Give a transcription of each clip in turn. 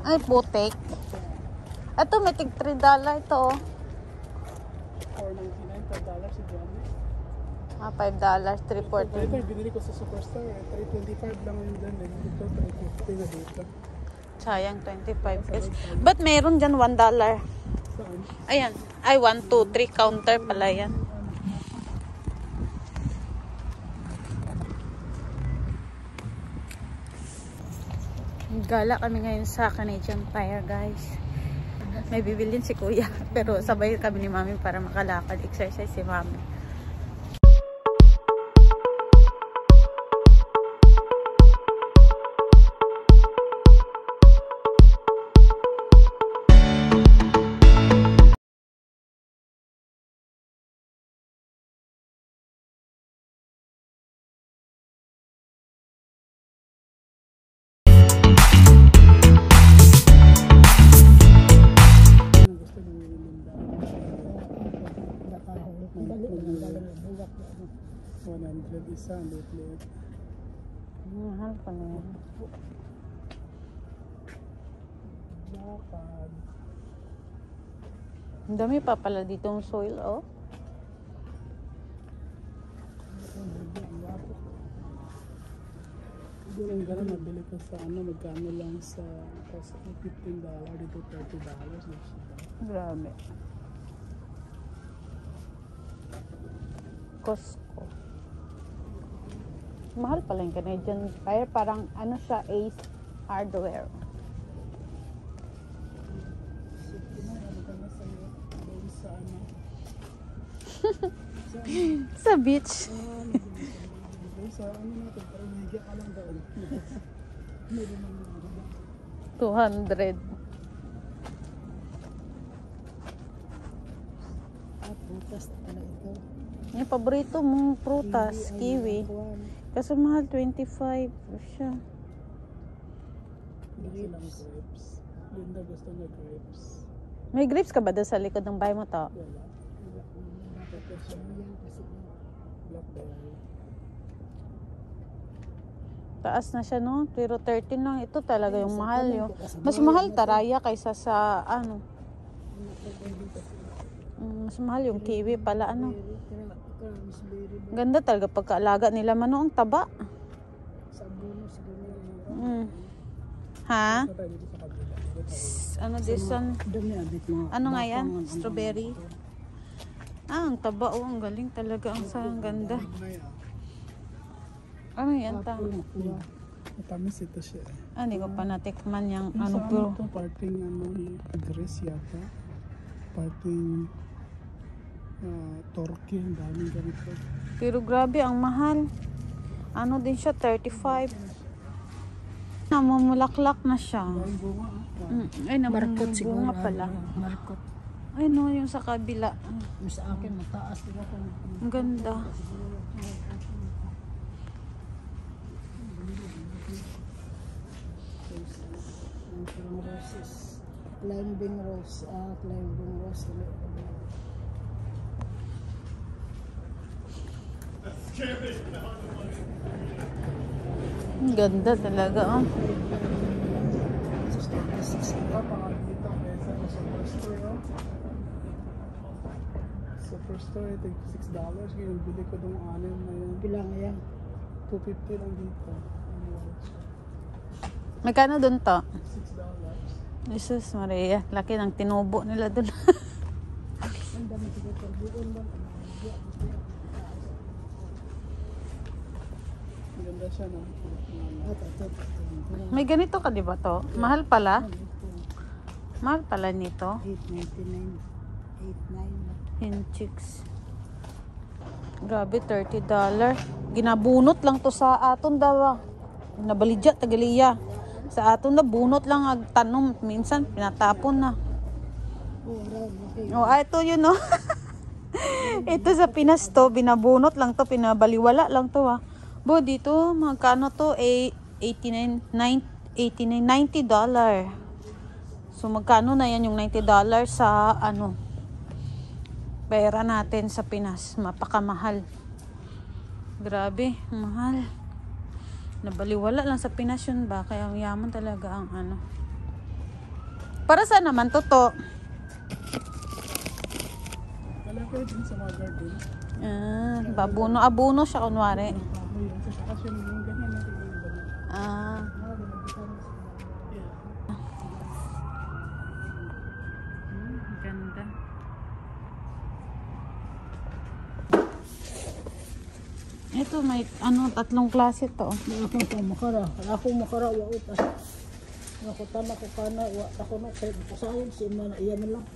Ay, putik. Ito, may tig $3 ito. Oh. $4.99 $5 si Johnny. Ah, $5, $3.14. Ito, binili ko sa Superstore. $3.25 lang yung dyan. Ito, $3.50 na dito. Sayang, 25 pesos. Ba't meron dyan $1? Saan? Ayan. Ay, 1, 2, 3. Counter pala yan. Gala kami ngayon sa Canadian Tire, guys. May bibilin si Kuya. Pero sabay kami ni Mami para makalakad. Exercise si Mami. Isa, liit. Mahal pa na yan. Lakad. Ang dami pa pala ditong soil, oh. Hindi lang gano'n, mabili ko sa magkano lang sa $15, dito $30. Grabe. Costco. Mahal pala yung Canadian Tire. Parang ano siya, Ace Hardware. Sa beach. Sa natin, parang higa ka lang doon. 200. Prutas pala ito. Yung paborito mong prutas, kiwi. Kasi mahal, 25 siya. Grapes. Linda gusto niya grapes. May grapes ka ba doon sa likod ng bahay mo to? Wala. Blackberry. Taas na siya, no? Pero 13 lang. Ito talaga yung mahal yun. Mas mahal taraya kaysa sa ano. Mas mahal yung kiwi pala, ano. Ganda talaga pagkaalaga nila, mano, ang taba. Ha? Ano this one? Ano nga yan? Strawberry? Ah, ang taba, oh. Ang galing talaga. Ang ganda. Ano yan, ta? Matamis ito siya. Hindi ko pa natikman yung ano, Sa pero ito, parting dress yata. Parting turkey, ang daming ganito. pero grabe, ang mahal. Ano din siya, 35. Namumulaklak na siya. Ang bunga. Ay, namumulbunga pala. Markot. Ay, no, yung sa kabila. Sa akin, mataas din ako. Ang ganda. Roses. Climbing rose. Climbing rose. Ang ganda talaga, oh. Superstore, ito $6. Ngayon, bili ko ng anim na yan. Bilang yan? $2.50 lang dito. Magkano dun to? $6. Jesus Maria, laki ng tinubo nila dun. Ang dami dito. Buon lang. Maganda siya, no? May ganito ka, di ba to? Mahal pala. Mahal pala nito. $8.99. Hinchicks. Grabe, $30. Ginabunot lang to sa aton daw. Nabaligya, tagaliya. Sa aton na, bunot lang agtanom. Minsan, pinatapon na. Oh, ito yun, no? Ito sa Pinas to, binabunot lang to, pinabaliwala lang to, ha. Bo, dito, magkano to? $90. So, magkano na yan yung $90 sa, ano, pera natin sa Pinas. Mapakamahal. Grabe, mahal. Nabaliwala lang sa Pinas yun ba? Kaya ang yaman talaga ang ano. Para saan naman to? Kalaki din sa mga garden. Babuno siya kunwari. Ang kahoy yun. Saka siya yung ganyan natin yung ganyan. Ah, ganda. Ito may tatlong klase to. Ako makara wa utas. Ako tanak ko kana wa ako na kay sayang si man iya man lang.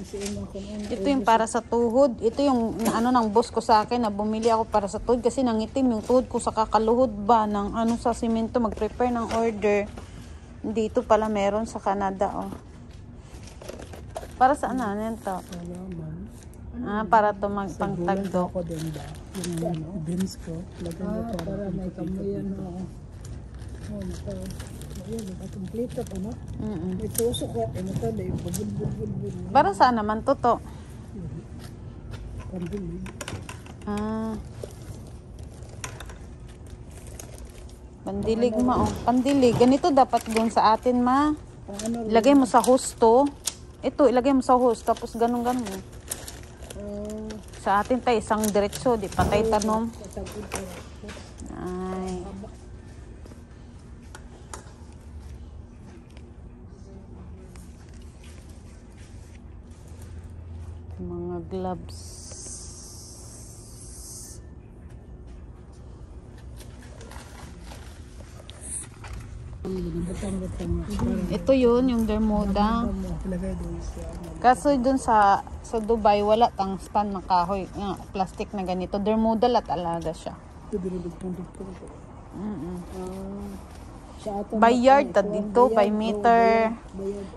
Si man ko na. Ito yung para sa tuhod. Ito yung ng boss ko sa akin na bumili ako para sa tuhod kasi nangitim yung tuhod ko sa kakaluhod ba ng sa simento mag-prepare ng order. Dito pala meron sa Canada Para saan yan to? Para to pangtagdo. Ako din ba? Yung beans ko. Lagyan mo Para may kamuyan mo. Oh, nako. Ayun, kompleto pa no. May tusok ko, ito dai bubud. Para saan naman to? Pandilig. Pandilig Pandilig. Ganito dapat doon sa atin Ano Ilagay mo sa husto. Ito, ilagay mo sa host. Tapos ganun. Sa atin tayo, isang diretso. Di patay tanom. Ay. Mga gloves. Ito yun, yung Bermuda. Ilagay doon sa Kaso dun sa Dubai, wala tang stand ng kahoy. Plastic na ganito. Bermuda la talaga siya. ito dinudugtong ko. sa ato By yard ta dito, by meter.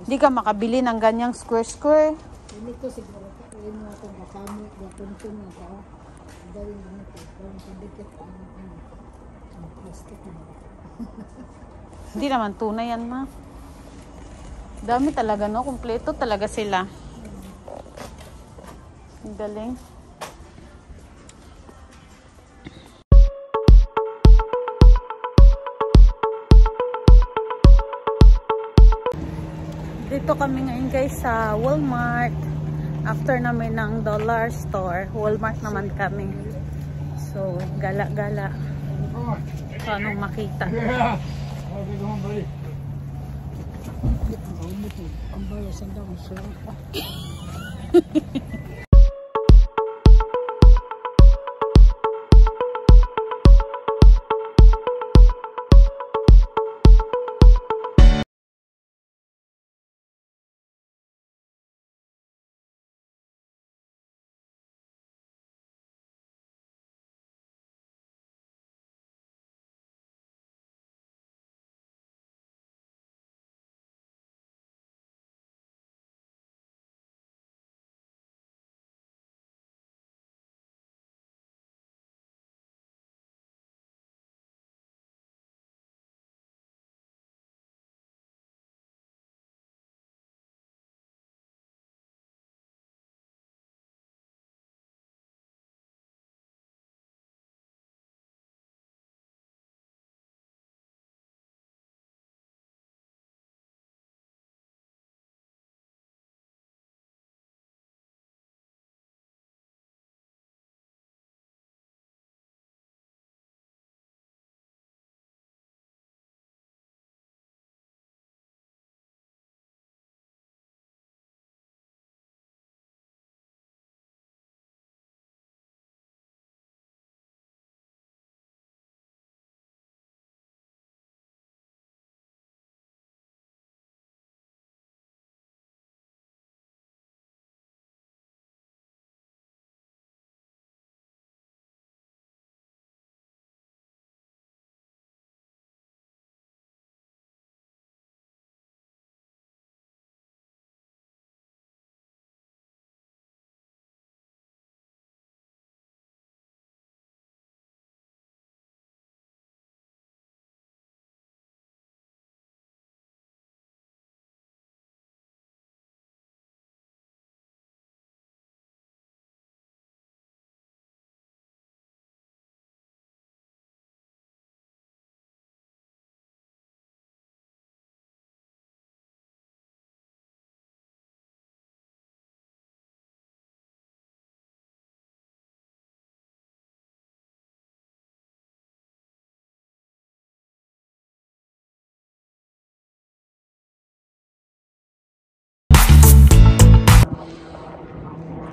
Hindi ka makabili ng ganyang square. ini ko siguro ko ini ako makamo gapon ko na tao. Dali mo ko parang kadikit ang plastic na. Hindi naman tunay yan Dami talaga kumpleto talaga sila. Ang galing. Dito kami ngayon guys sa Walmart. After namin ng dollar store, Walmart naman kami. So, gala-gala. So, anong makita? Ang bayo sanda mo siya.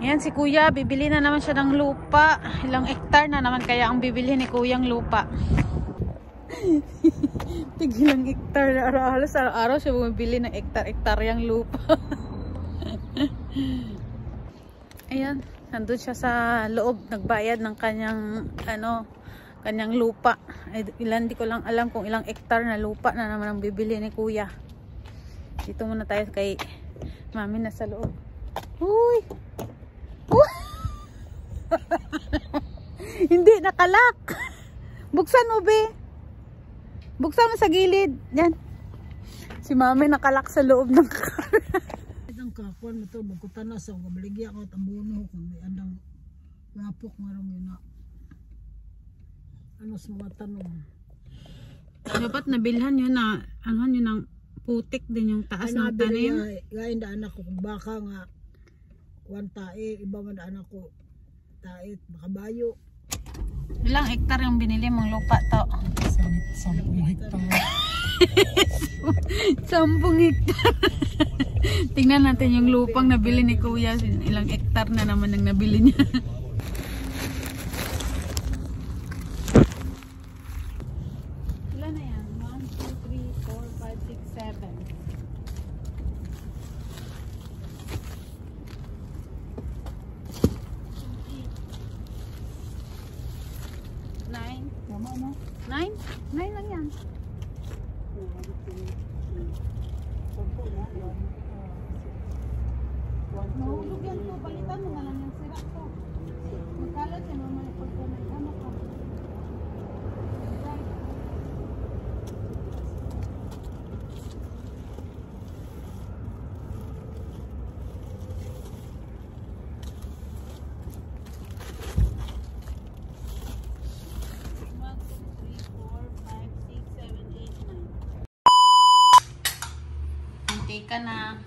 Yan si kuya, bibili na naman siya ng lupa. Ilang hektar na naman kaya ang bibili ni kuyang lupa. Tigilang hektar na halos araw-araw siya bumibili ng hektar-hektar yung lupa. Ayan, nandun siya sa loob, nagbayad ng kanyang kanyang lupa. Ilan, di ko lang alam kung ilang hektar na lupa na naman ang bibili ni kuya. Dito muna tayo kay mami na sa loob. Uy! Hindi, nakalak. Buksan mo, be. Buksan mo sa gilid. Yan. Si mami nakalak sa loob ng car. Ang kakuan mo to, magkutan na sa kabaligya ko, tambuno kung may andang lapok marong yun na. Ano sa mga tanong. Dapat nabilhan yun na, yun ang putik din yung taas ng tanim. Gayon da anak ko, kung baka nga, kuwan tae, iba man da anak ko, tae, makabayo. Ilang hektar yung binili mong lupa to? 10 hektar. 10 hektar. Tingnan natin yung lupang nabili ni kuya. Ilang hektar na naman ang nabili niya. Ilan na yan? 1, 2, 3, 4, 5, 6, 7. 9. Tama na. 9? 9 lang yan. Mahulog yan to. Palitan mo na lang yung sira to. Magkalat yan. Mamaya pagka nagkama ka. Right. Ka na.